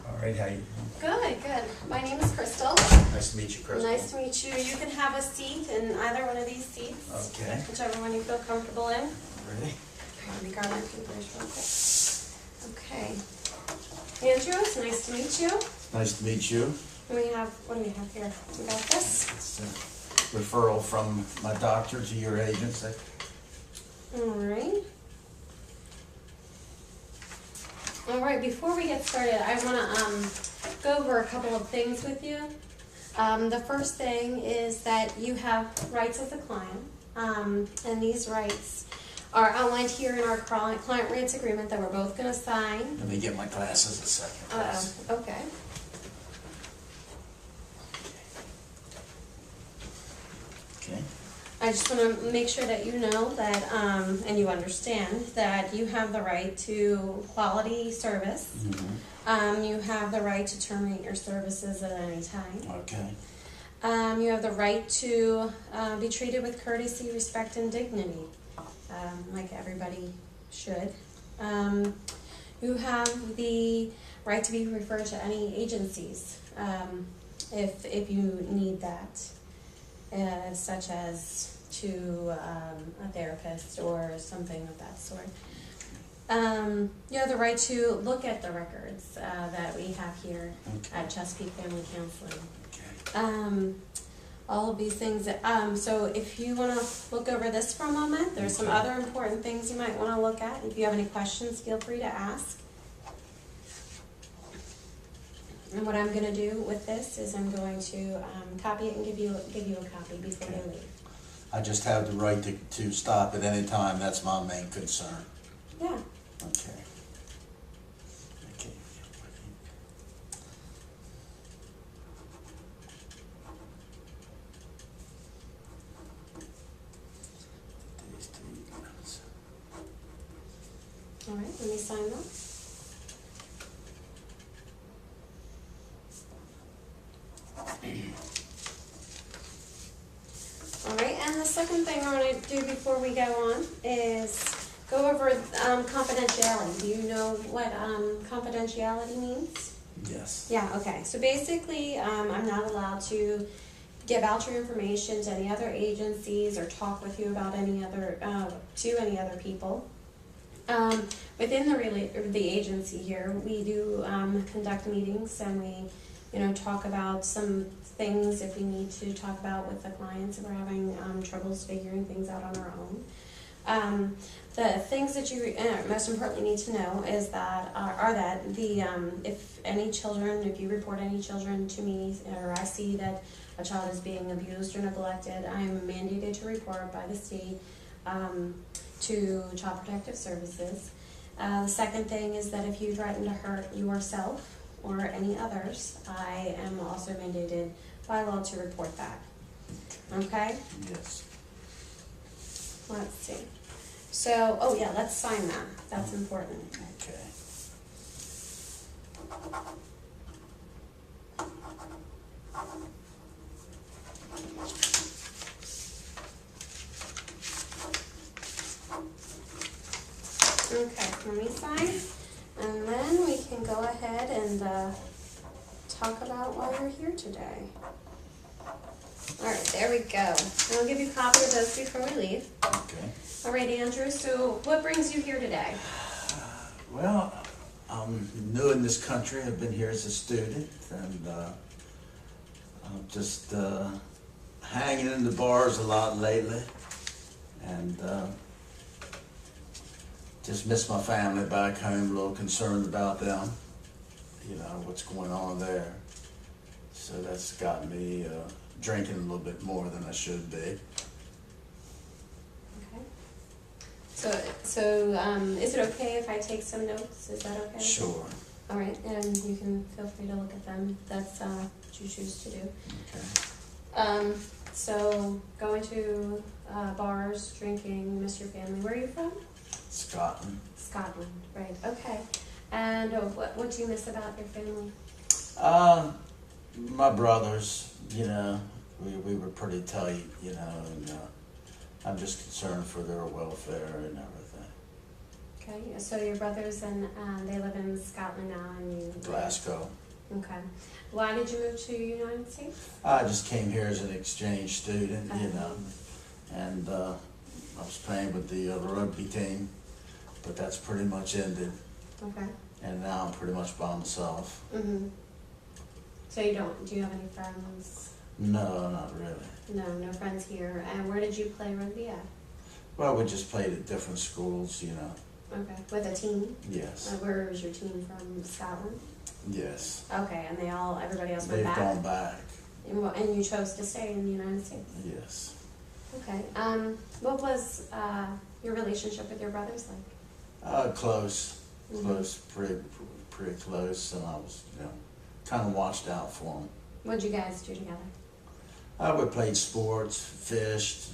All right, how you? Good, good. My name is Crystal. Nice to meet you, Crystal. Nice to meet you. You can have a seat in either one of these seats. Okay. Whichever one you feel comfortable in. Ready? Let me grab my papers real quick. Okay. Andrew, it's nice to meet you. Nice to meet you. And what do we have here? We got this. It's a referral from my doctor to your agency. All right. All right, before we get started, I want to go over a couple of things with you. The first thing is that you have rights as a client, and these rights are outlined here in our client rights agreement that we're both going to sign. Let me get my glasses a second. Okay. Okay. I just want to make sure that you know that, and you understand that you have the right to quality service. Mm-hmm. You have the right to terminate your services at any time. Okay. You have the right to be treated with courtesy, respect, and dignity, like everybody should. You have the right to be referred to any agencies if you need that, such as to a therapist or something of that sort. You have the right to look at the records that we have here at Chesapeake Family Counseling. Okay. All of these things. So if you want to look over this for a moment, there's some other important things you might want to look at. If you have any questions, feel free to ask. And what I'm going to do with this is I'm going to copy it and give you a copy before you leave. I just have the right to stop at any time. That's my main concern. Yeah. Okay. Okay. All right. Let me sign that. All right, and the second thing I want to do before we go on is go over confidentiality. Do you know what confidentiality means? Yes. Yeah, okay. So basically, I'm not allowed to give out your information to any other agencies or talk with you about any other people. Within the agency here, we do conduct meetings and we talk about some things if we need to talk about with the clients if we're having troubles figuring things out on our own. The things that you most importantly need to know is that if you report any children to me or I see that a child is being abused or neglected, I am mandated to report by the state to Child Protective Services. The second thing is that if you threaten to hurt yourself or any others, I am also mandated by law to report that. Okay? Yes. Let's see. So, let's sign that. That's important. Okay. Okay, let me sign. And then we can go ahead and talk about why you're here today. All right, there we go. And I'll give you a copy of those before we leave. Okay. All right, Andrew, so what brings you here today? Well, I'm new in this country. I've been here as a student, and I'm just hanging in the bars a lot lately, and just miss my family back home, a little concerned about them, what's going on there. So that's got me drinking a little bit more than I should be. Okay. So is it okay if I take some notes? Is that okay? Sure. All right, and you can feel free to look at them if that's what you choose to do. Okay. So going to bars, drinking, miss your family. Where are you from? Scotland. Scotland, right, okay. And what do you miss about your family? My brothers, we were pretty tight, and I'm just concerned for their welfare and everything. Okay, so your brothers and they live in Scotland now, and you Glasgow. Pasco. Okay. Why did you move to the United States? I just came here as an exchange student, you Uh-huh. know, and I was playing with the rugby team, but that's pretty much ended, Okay. and now I'm pretty much by myself. Mm-hmm. So do you have any friends? No, not really. No friends here. And where did you play rugby at? Well, we just played at different schools, you know. Okay. With a team? Yes, Where was your team from? Scotland? yes. Okay, and everybody else went They've back? gone back, And you chose to stay in the United States? yes. Okay. What was your relationship with your brothers like? Close, Mm-hmm. close, pretty close, and I was, you know, kind of watched out for them. What'd you guys do together? We played sports, fished,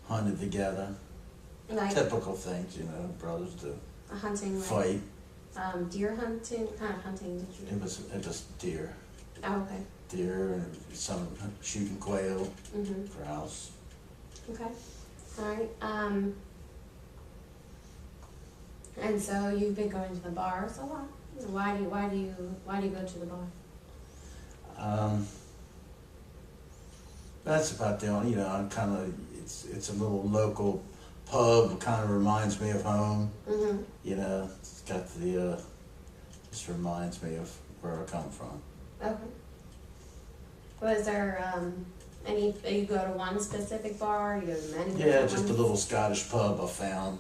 hunted together. Like Typical things, you know, brothers do. hunting, like Fight. deer hunting? What kind of hunting did you do? It was deer. Oh, okay. Deer and some shooting quail, Mm-hmm. grouse. Okay. All right. And so you've been going to the bars a lot. Why do you go to the bar? That's about the only, you know, I'm kind of, it's a little local pub, kind of reminds me of home. Mm-hmm. You know, it's got the, just reminds me of where I come from. Okay. Was there you go to one specific bar? You go to many? Yeah, different just a ones? little Scottish pub I found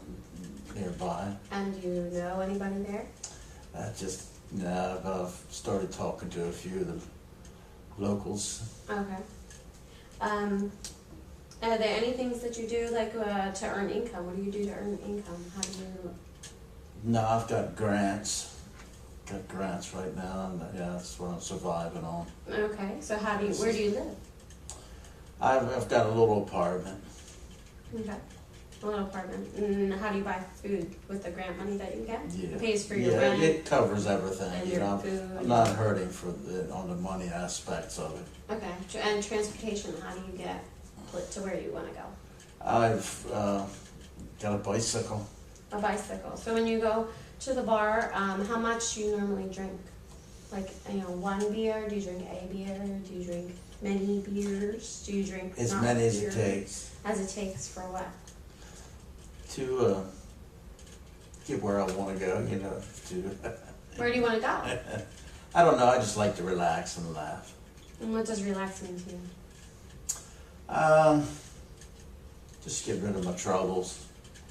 nearby. And do you know anybody there? I've started talking to a few of the locals. Okay. Are there any things that you do like to earn income? What do you do to earn income? How do you? No, I've got grants. Got grants right now, and yeah, that's what I'm surviving on. Okay. So where do you live? I've got a little apartment. Okay. A little apartment. And how do you buy food with the grant money that you get? Yeah. It pays for your Yeah, rent it covers everything. and You your know, food. I'm not hurting on the money aspects of it. Okay. And transportation. How do you get to where you want to go? I've got a bicycle. A bicycle. So when you go to the bar, how much do you normally drink? Like, one beer? Do you drink a beer? Do you drink many beers? Do you drink As not many as beer? it takes As it takes for what? to get where I want to go. You know, to Where do you want to go? I don't know. I just like to relax and laugh. And what does relax mean to you? Just get rid of my troubles.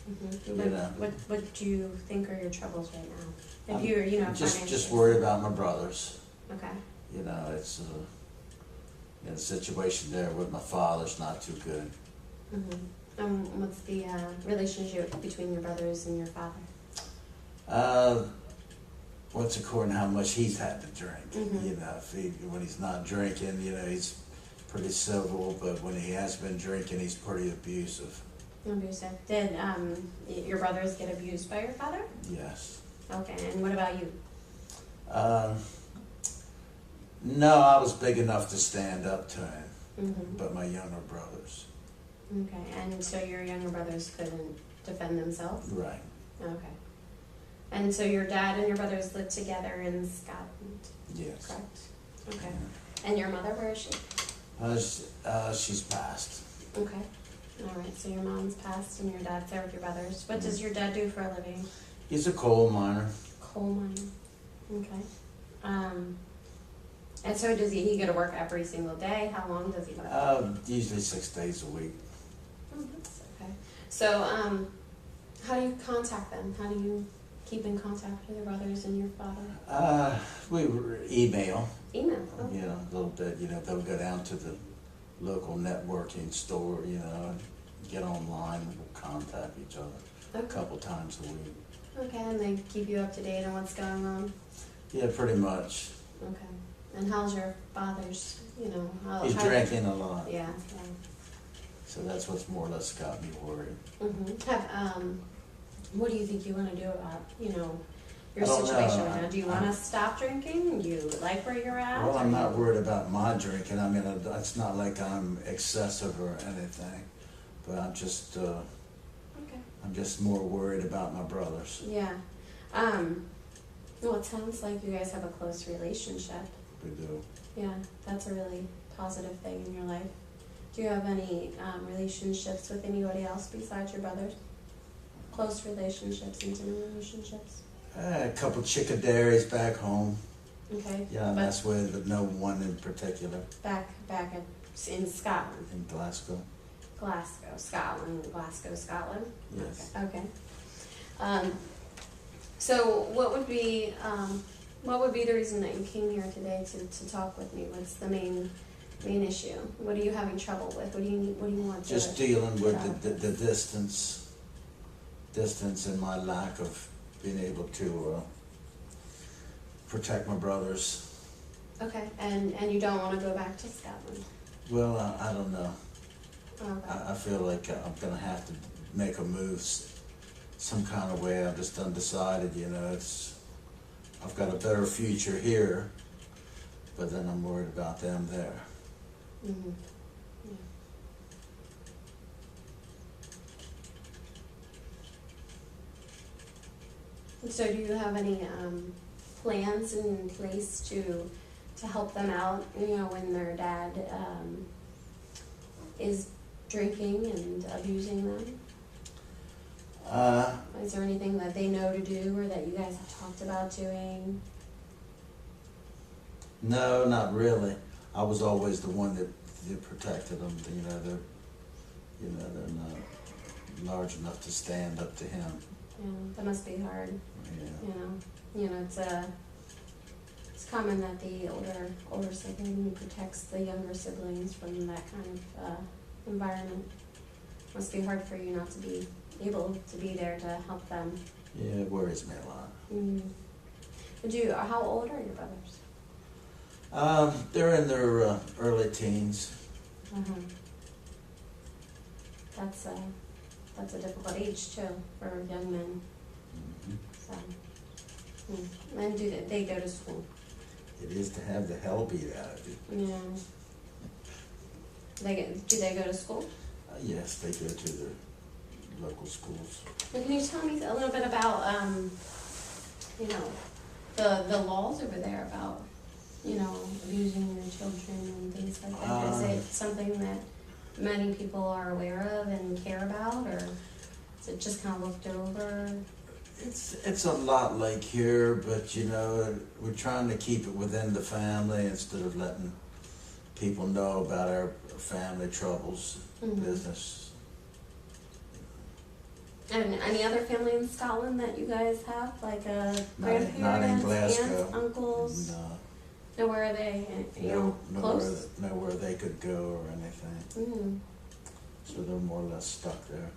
Mm-hmm. You know. What do you think are your troubles right now? If I'm you're, just financially- worried about my brothers. Okay. You know, it's the situation there with my father's not too good. Mm-hmm. What's the relationship between your brothers and your father? What's according to how much he's had to drink. Mhm. You know, when he's not drinking, you know, he's pretty civil, but when he has been drinking, he's pretty abusive. Abusive. Did your brothers get abused by your father? Yes. Okay, and what about you? No, I was big enough to stand up to him, Mm-hmm. but my younger brothers. Okay, and so your younger brothers couldn't defend themselves? Right. Okay. And so your dad and your brothers lived together in Scotland, Yes. correct? Okay. And your mother, where is she? She's passed. Okay. All right, so your mom's passed and your dad's there with your brothers. What does your dad do for a living? He's a coal miner. Coal mining. Okay. And so does he go to work every single day? How long does he work? Usually 6 days a week. Oh, that's okay. So, how do you contact them? How do you keep in contact with your brothers and your father? We email. Email. Oh. You know, a little bit. You know, they'll go down to the local networking store. You know, and get online. We'll contact each other a Okay. couple times a week. Okay, and they keep you up to date on what's going on. Yeah, pretty much. Okay. And how's your father's? He's drinking a lot, Yeah. so that's what's more or less got me worried. Mm-hmm. What do you think you want to do about your I don't situation know. right now? Do you want to stop drinking? Do you like where you're at? Well, I'm Or not you- worried about my drinking. I mean, it's not like I'm excessive or anything, but I'm just more worried about my brothers. Yeah. Well, it sounds like you guys have a close relationship. We do. Yeah, that's a really positive thing in your life. Do you have any relationships with anybody else besides your brothers? Close relationships, intimate relationships? A couple chickaderies back home. Okay. Yeah, and that's with, but no one in particular. Back in Scotland. In Glasgow. Glasgow, Scotland. Yes. Okay. So what would be the reason that you came here today to talk with me? What's the main issue? What are you having trouble with? What do you want? Just dealing with the distance and my lack of being able to protect my brothers. Okay, and you don't want to go back to Scotland? Well, I don't know. Okay. I feel like I'm gonna have to make a move some kind of way. I'm just undecided, you know. I've got a better future here, but then I'm worried about them there. Mm-hmm. Yeah. So do you have any plans in place to help them out, you know, when their dad is drinking and abusing them? Is there anything that they know to do or that you guys have talked about doing? No, not really. I was always the one that protected them. They're not large enough to stand up to him. Yeah, that must be hard. Yeah. You know, it's common that the older sibling protects the younger siblings from that kind of environment. Must be hard for you not to be able to be there to help them. Yeah, it worries me a lot. How old are your brothers? They're in their early teens. Uh-huh. That's a difficult age too for young men. Mm-hmm. So, and do they go to school? It is to have the hell beat out of you. Yeah. Do they go to school? Yes, they go to their local schools. Well, can you tell me a little bit about, the laws over there about, abusing your children and things like that? Is it something that many people are aware of and care about, or is it just kind of looked over? It's a lot like here, but we're trying to keep it within the family instead of letting people know about our family troubles, business. And any other family in Scotland that you guys have, like grandparents, Not in Glasgow. aunts, uncles? No. Nowhere are they, close? Nowhere they could go or anything. So they're more or less stuck there.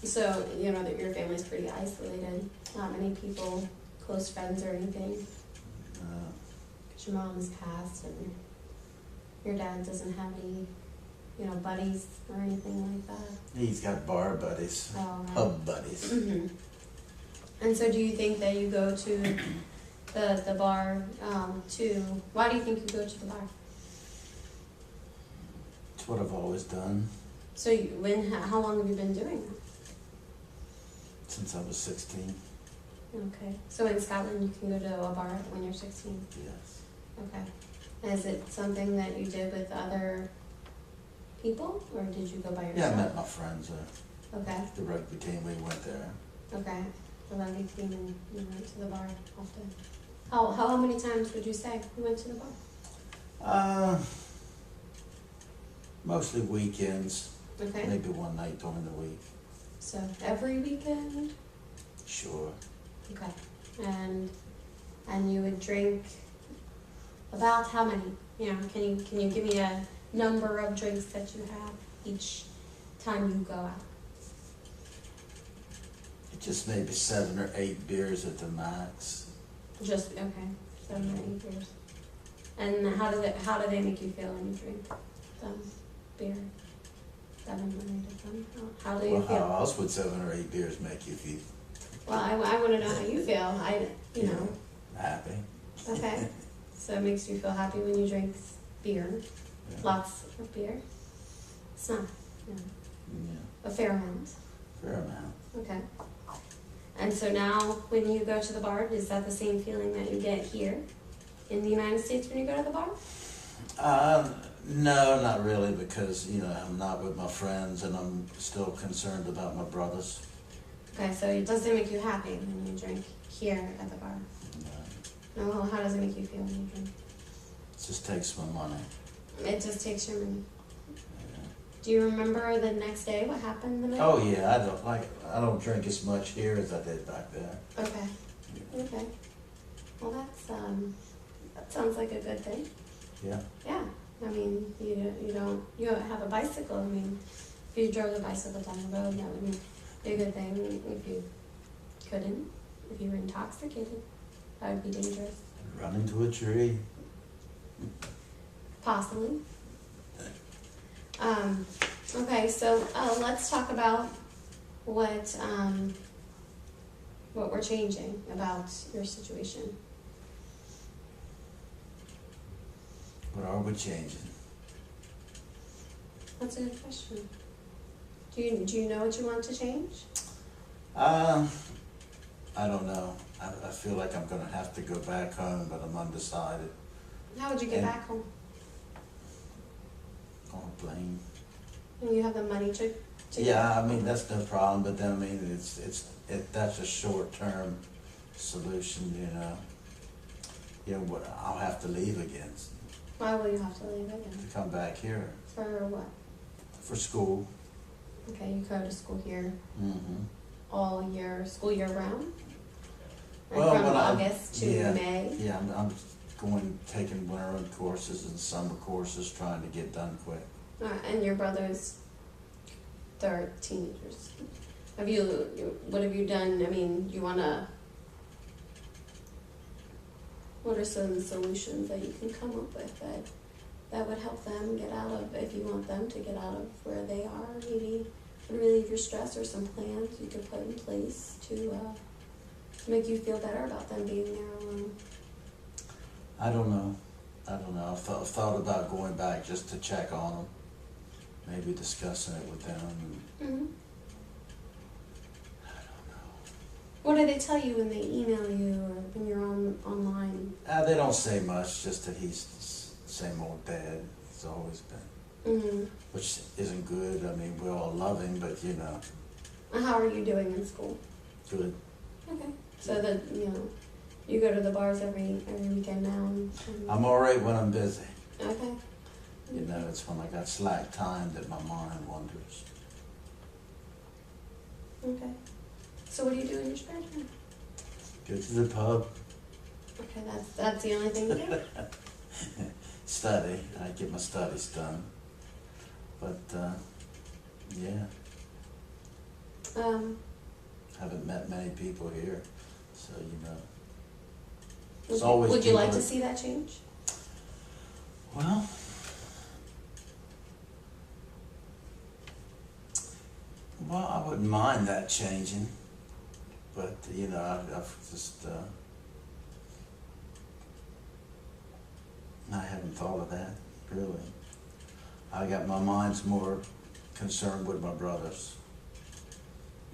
So, that your family's pretty isolated. Not many people, close friends or anything. Because your mom's passed and your dad doesn't have any, buddies or anything like that. He's got bar buddies, pub buddies. And so do you think that you go to the bar why do you think you go to the bar? It's what I've always done. So how long have you been doing that? Since I was 16. Okay. So in Scotland you can go to a bar when you're 16? Yes. Okay. Is it something that you did with other people, or did you go by yourself? Yeah, I met my friends. Okay. The rugby team, we went there. Okay. The rugby team, and you went to the bar often. How many times would you say you went to the bar? Mostly weekends. Okay. Maybe one night during the week. So every weekend? Sure. Okay. And you would drink about how many? Can you give me a number of drinks that you have each time you go out? Just maybe 7 or 8 beers at the max. Just, okay, 7 or 8 beers. And how do they make you feel when you drink them beer? 7 or 8 of them? How do you feel? How else would 7 or 8 beers make you feel? Well, I want to know how you feel. Happy. Okay. So it makes you feel happy when you drink beer. Yeah. Lots of beer. It's not, a fair amount. Fair amount. Okay. And so now, when you go to the bar, is that the same feeling that you get here in the United States when you go to the bar? No, not really, because, you know, I'm not with my friends and I'm still concerned about my brothers. Okay, so it doesn't make you happy when you drink here at the bar. No, No, how does it make you feel when you drink? it just takes my money. It just takes your money. Yeah. Do you remember the next day what happened the night? Oh yeah, I don't drink as much here as I did back there. Okay. Yeah. Okay. Well, that sounds like a good thing. Yeah. Yeah. I mean, you don't have a bicycle. I mean, if you drove the bicycle down the road, that would be a good thing. If you couldn't, if you were intoxicated, that would be dangerous. Run into a tree. Possibly. Okay, so let's talk about what we're changing about your situation. What are we changing? That's a good question. Do you know what you want to change? I don't know. I feel like I'm gonna have to go back home, but I'm undecided. How would you get And- back home? On a plane. And you have the money to Yeah, I mean, that's no problem, but then, I mean, that's a short-term solution, you know. You know, what, I'll have to leave again Why will you have to leave again? to come back here For what? for school. Okay, you go to school here Mm-hmm. all year, school year round? Like Well, from when I'm- August to yeah, May? Yeah, I'm taking winter courses and summer courses, trying to get done quick. And your brothers, they're teenagers. What have you done? I mean, what are some solutions that you can come up with that would help them get out of, if you want them to get out of where they are, maybe relieve your stress, or some plans you could put in place to make you feel better about them being there alone? I don't know. I've thought about going back just to check on them, maybe discussing it with them. Mm-hmm. I don't know. What do they tell you when they email you or when you're online? They don't say much, just that he's the same old dad he's always been, Mm-hmm. which isn't good. I mean, we all love him, but you know, How are you doing in school? good. Okay. So that, you go to the bars every weekend now? And I'm all right when I'm busy. okay. You know, it's when I got slack time that my mind wanders. Okay. So what do you do in your spare time? Go to the pub, Okay, that's the only thing you do? study. I get my studies done. But, yeah, haven't met many people here, so, you know. It's always would you like people to see that change? Well, I wouldn't mind that changing, but, you know, I've just, I haven't thought of that, really. My mind's more concerned with my brothers.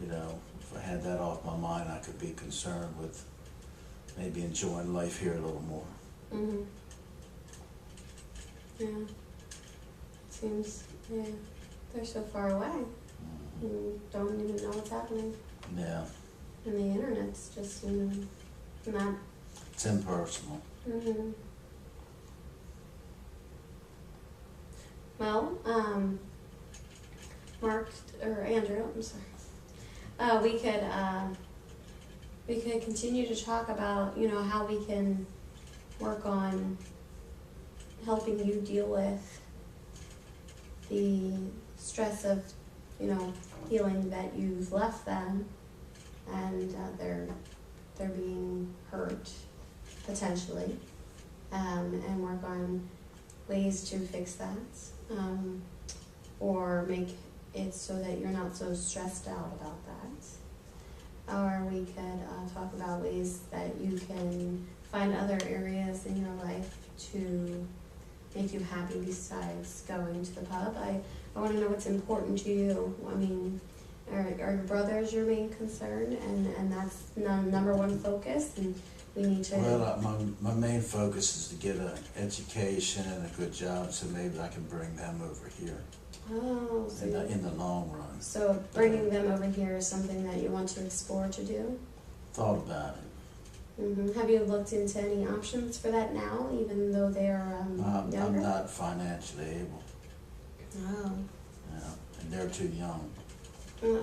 You know, if I had that off my mind, I could be concerned with maybe enjoying life here a little more. Mm-hmm. Yeah. Seems, they're so far away. You don't even know what's happening. Yeah, And the internet's just, not. it's impersonal. Mm-hmm. Well, Mark, or Andrew, I'm sorry. We could continue to talk about, how we can work on helping you deal with the stress of, feeling that you've left them and they're being hurt potentially, and work on ways to fix that, or make it so that you're not so stressed out about that. Or we could talk about ways that you can find other areas in your life to make you happy besides going to the pub. I want to know what's important to you. I mean, Are your brothers your main concern, and that's number one focus, and we need to. Well, my main focus is to get an education and a good job, so maybe I can bring them over here Oh, so in the long run. so bringing them over here is something that you want to explore to do. Thought about it. Have you looked into any options for that now, even though they're younger? I'm not financially able. Oh. Yeah, and they're too young. Well,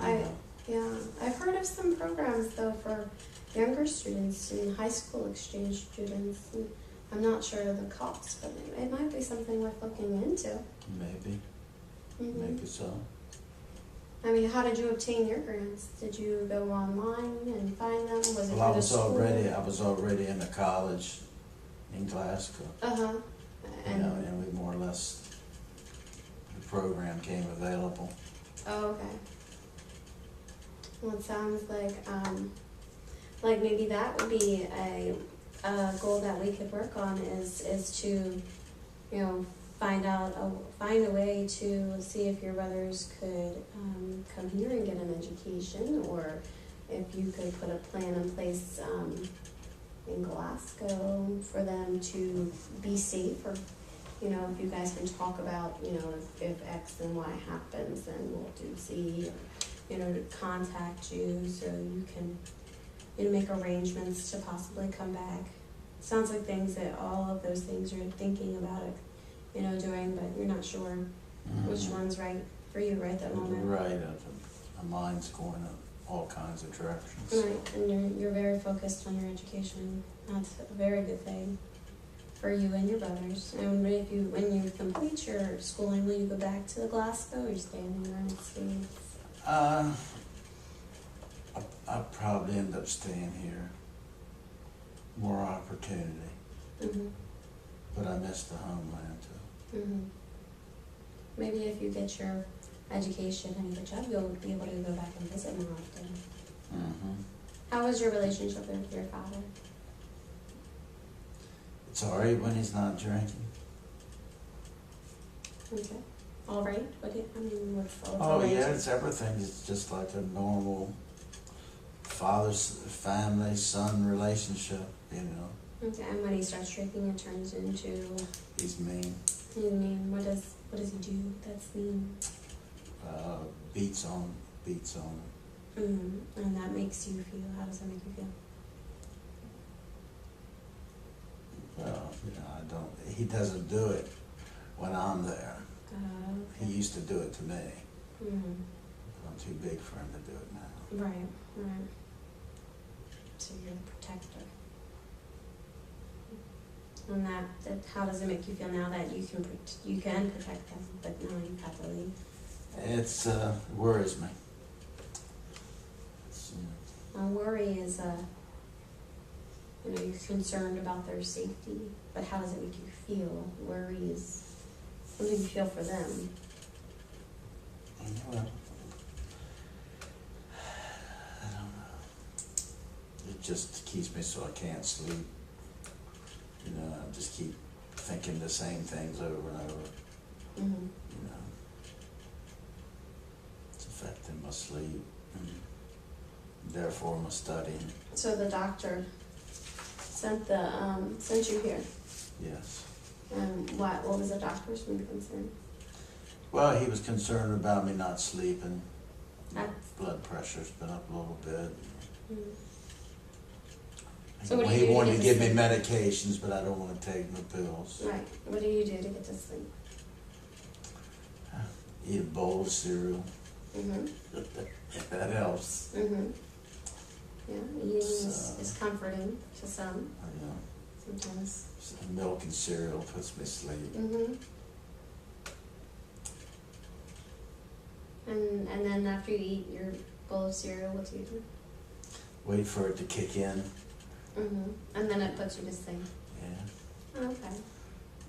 I've heard of some programs though for younger students and high school exchange students. And I'm not sure of the cost, but it might be something worth looking into. Maybe, Mm-hmm. maybe so. I mean, how did you obtain your grants? Did you go online and find them? Was it Well, through the school? I was already in the college in Glasgow. Uh-huh. And we more or less, the program came available. Oh, okay. Well, it sounds like maybe that would be a goal that we could work on is to, find a way to see if your brothers could come here and get an education, or if you could put a plan in place in Glasgow for them to be safe, or if you guys can talk about if X and Y happens, then we'll do Z, to contact you so you can make arrangements to possibly come back. Sounds like all of those things you're thinking about it, doing, but you're not sure which one's right for you right that moment. Right, my mind's going in all kinds of directions. Right, and you're very focused on your education. That's a very good thing for you and your brothers. And when you complete your schooling, will you go back to Glasgow or stay in the United States? I'll probably end up staying here. More opportunity. Mm-hmm. But I miss the homeland too. Mm-hmm. Maybe if you get your education and your job, you'll be able to go back and visit more often. Mm-hmm. How was your relationship with your father? It's alright when he's not drinking. Okay. All right. What's all Oh right? yeah, it's everything. It's just like a normal family, son relationship, Okay. And when he starts drinking, it turns into. He's mean. You mean what does he do that's mean? Beats on. And that makes you feel. How does that make you feel? Well, he doesn't do it when I'm there. Okay. He used to do it to me. Mm-hmm. I'm too big for him to do it now. Right. So you're the protector. And that how does it make you feel now that you can protect them, but now you have to leave? It worries me. Worry is you're concerned about their safety, but how does it make you feel? Worry is something you feel for them. Well, I don't know. It just keeps me so I can't sleep. I just keep thinking the same things over and over. Mm-hmm. It's affecting my sleep, and therefore my studying. So the doctor sent you here. Yes. What was the doctor's main concern? Well, he was concerned about me not sleeping. That's- Blood pressure's been up a little bit. Mm-hmm. So what do you He do wanted to to get give to me sleep? medications, but I don't want to take no pills. Right. What do you do to get to sleep? Eat a bowl of cereal. Mm-hmm. That helps. Mm-hmm. Yeah, eating is comforting to some. Sometimes. Milk and cereal puts me to sleep. Mm-hmm. And then after you eat your bowl of cereal, what do you do? Wait for it to kick in. Mm-hmm. And then it puts you to sleep. Yeah. Okay.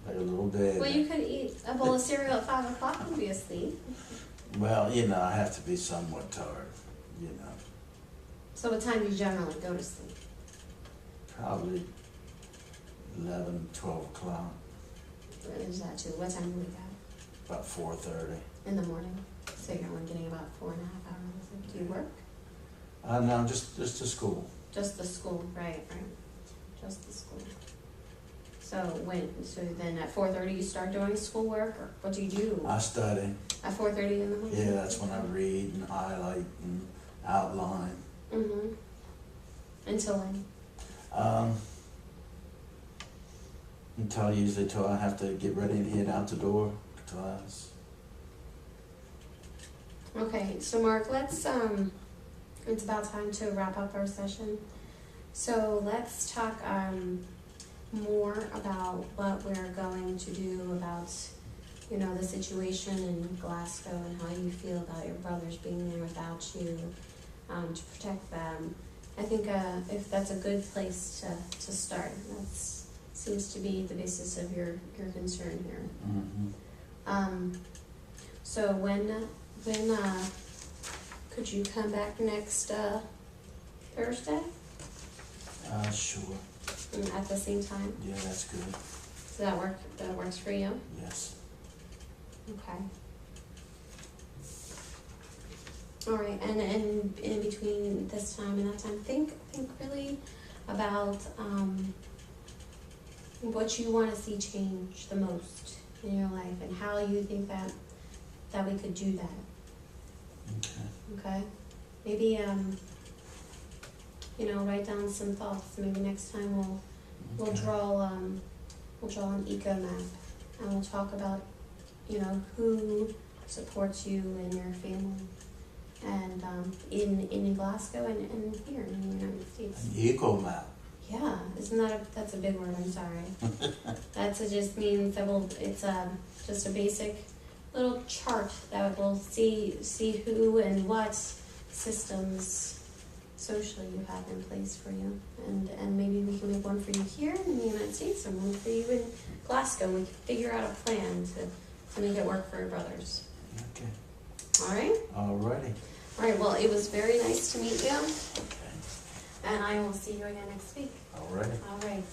Like a little bit. Well, you could eat a bowl of cereal at 5 o'clock and be asleep. Well, I have to be somewhat tired, So what time do you generally go to sleep? Probably 11, 12 o'clock. Is that too? What time do you wake up? About 4:30. In the morning? So you're only getting about 4.5 hours. Do you work? No, just the school. Just the school, right. Just the school. So then at 4:30 you start doing schoolwork, or what do you do? I study. At 4:30 in the morning? Yeah, that's when I read and highlight and outline. Mm-hmm. Until when? Usually till I have to get ready and head out the door to class. Okay, so Mark, let's, it's about time to wrap up our session. So let's talk, more about what we're going to do about, the situation in Glasgow and how you feel about your brothers being there without you, to protect them. I think, if that's a good place to start. That seems to be the basis of your concern here. Mm-hmm. So when could you come back next Thursday? Sure. At the same time? Yeah, that's good. So that works for you? Yes. Okay. All right, and in between this time and that time, think really about what you want to see change the most in your life and how you think that we could do that. Okay. Maybe write down some thoughts. Maybe next time we'll draw an eco map, and we'll talk about who supports you and your family, and in Glasgow and here in the United States. An eco map. Yeah, that's a big word. I'm sorry. Just means that it's just a basic little chart that will see who and what systems socially you have in place for you, and maybe we can make one for you here in the United States and one for you in Glasgow. We can figure out a plan to make it work for your brothers. Okay. All right. Alrighty. All right. Well, it was very nice to meet you, Okay. and I will see you again next week. Alrighty. All right.